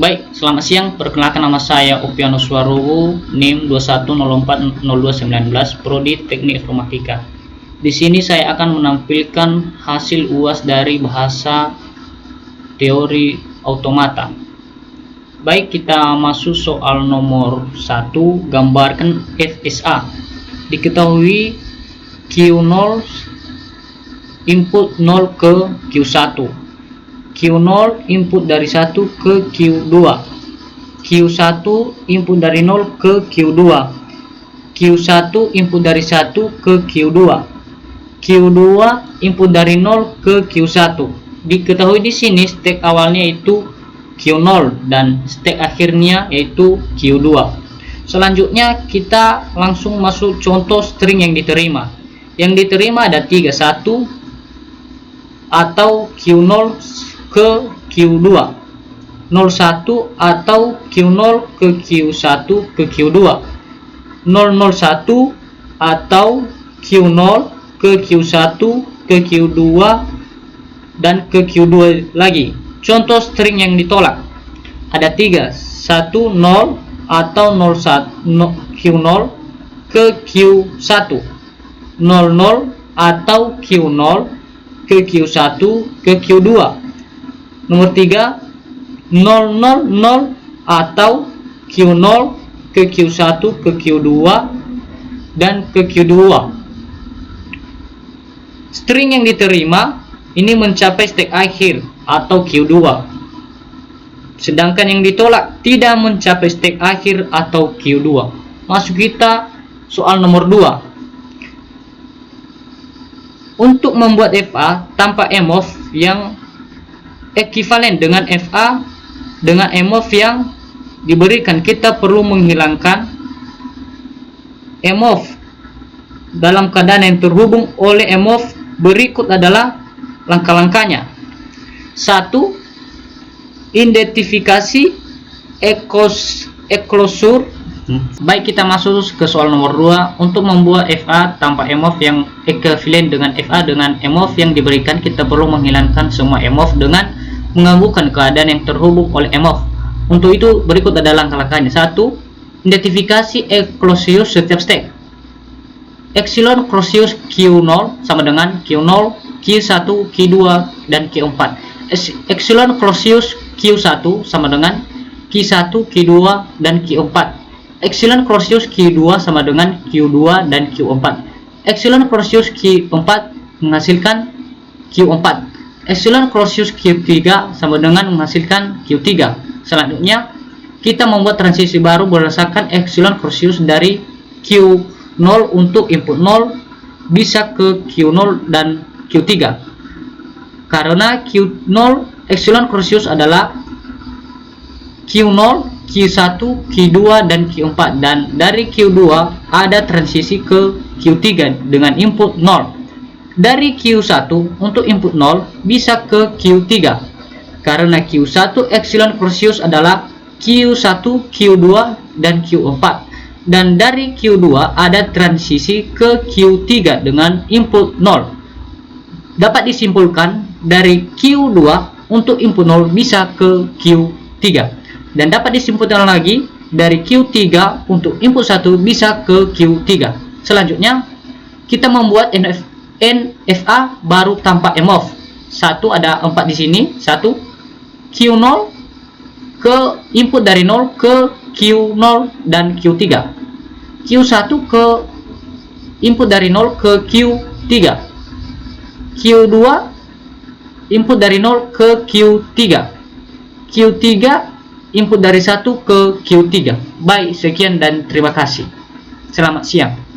Baik, selamat siang. Perkenalkan, nama saya Opianus Warowo, NIM 21040219, Prodi Teknik Informatika. Di sini saya akan menampilkan hasil UAS dari bahasa teori automata. Baik, kita masuk soal nomor 1, gambarkan FSA. Diketahui Q0 input 0 ke Q1. Q0 input dari 1 ke Q2, Q1 input dari 0 ke Q2, Q1 input dari 1 ke Q2, Q2 input dari 0 ke Q1. Diketahui di sini stek awalnya itu Q0 dan stek akhirnya yaitu Q2. Selanjutnya kita langsung masuk contoh string yang diterima. Yang diterima ada 3, 1 atau Q0 ke Q2, 01 atau Q0 ke Q1 ke Q2, 001 atau Q0 ke Q1 ke Q2 dan ke Q2 lagi. Contoh string yang ditolak ada 3, 1, 0 atau 01, Q0 ke Q1, 00 atau Q0 ke Q1 ke Q2. Nomor 3, 000 atau Q0 ke Q1 ke Q2 dan ke Q2. String yang diterima ini mencapai stek akhir atau Q2. Sedangkan yang ditolak tidak mencapai stek akhir atau Q2. Masuk kita soal nomor 2. Untuk membuat FA tanpa EMOF yang ekuivalen dengan FA dengan EMOF yang diberikan, kita perlu menghilangkan EMOF dalam keadaan yang terhubung oleh EMOF. Berikut adalah langkah-langkahnya. 1. Identifikasi enclosure. Baik, kita masuk ke soal nomor 2. Untuk membuat FA tanpa EMOF yang ekuivalen dengan FA dengan EMOF yang diberikan, kita perlu menghilangkan semua EMOF dengan menggabungkan keadaan yang terhubung oleh EMOF. Untuk itu berikut adalah langkah-langkahnya. 1. Identifikasi enclosure setiap stek. Epsilon closure Q0 sama dengan Q0, Q1, Q2 dan Q4. Epsilon closure Q1 sama dengan Q1, Q2 dan Q4. Epsilon closure Q2 sama dengan Q2 dan Q4. Epsilon closure Q4 menghasilkan Q4. Epsilon closure Q3 sama dengan menghasilkan Q3. Selanjutnya kita membuat transisi baru berdasarkan epsilon closure dari Q0 untuk input 0 bisa ke Q0 dan Q3. Karena Q0 epsilon closure adalah Q0, Q1, Q2 dan Q4, dan dari Q2 ada transisi ke Q3 dengan input 0. Dari Q1 untuk input 0 bisa ke Q3 karena Q1 epsilon closure adalah Q1, Q2 dan Q4, dan dari Q2 ada transisi ke Q3 dengan input 0. Dapat disimpulkan dari Q2 untuk input 0 bisa ke Q3, dan dapat disimpulkan lagi dari Q3 untuk input 1 bisa ke Q3. Selanjutnya kita membuat NFA baru tanpa EMOF. 1 ada 4 di sini. 1 Q0 ke input dari 0 ke Q0 dan Q3. Q1 ke input dari 0 ke Q3. Q2 input dari 0 ke Q3. Q3 input dari 1 ke Q3. Baik, sekian dan terima kasih. Selamat siang.